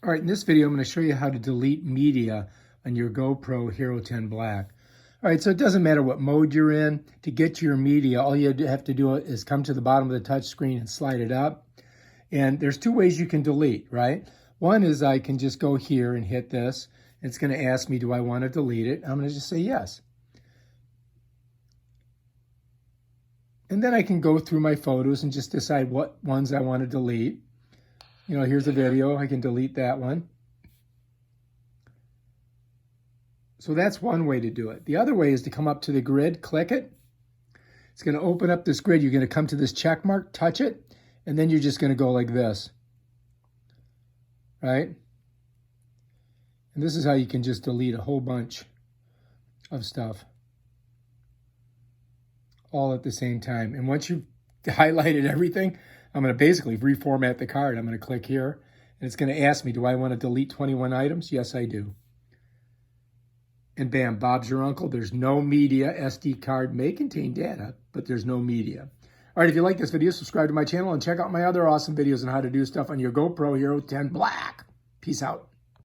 All right, in this video, I'm going to show you how to delete media on your GoPro Hero 10 Black. All right, so it doesn't matter what mode you're in. To get to your media, all you have to do is come to the bottom of the touch screen and slide it up. And there's two ways you can delete, right? One is I can just go here and hit this. It's going to ask me, do I want to delete it? I'm going to just say yes. And then I can go through my photos and just decide what ones I want to delete. You know, here's a video. I can delete that one. So that's one way to do it. The other way is to come up to the grid, click it. It's going to open up this grid. You're going to come to this check mark, touch it, and then you're just going to go like this, right? And this is how you can just delete a whole bunch of stuff all at the same time. And once you've highlighted everything, I'm going to basically reformat the card. I'm going to click here, and it's going to ask me, do I want to delete 21 items? Yes, I do. And bam, Bob's your uncle. There's no media. SD card may contain data, but there's no media. All right, if you like this video, subscribe to my channel and check out my other awesome videos on how to do stuff on your GoPro Hero 10 Black. Peace out.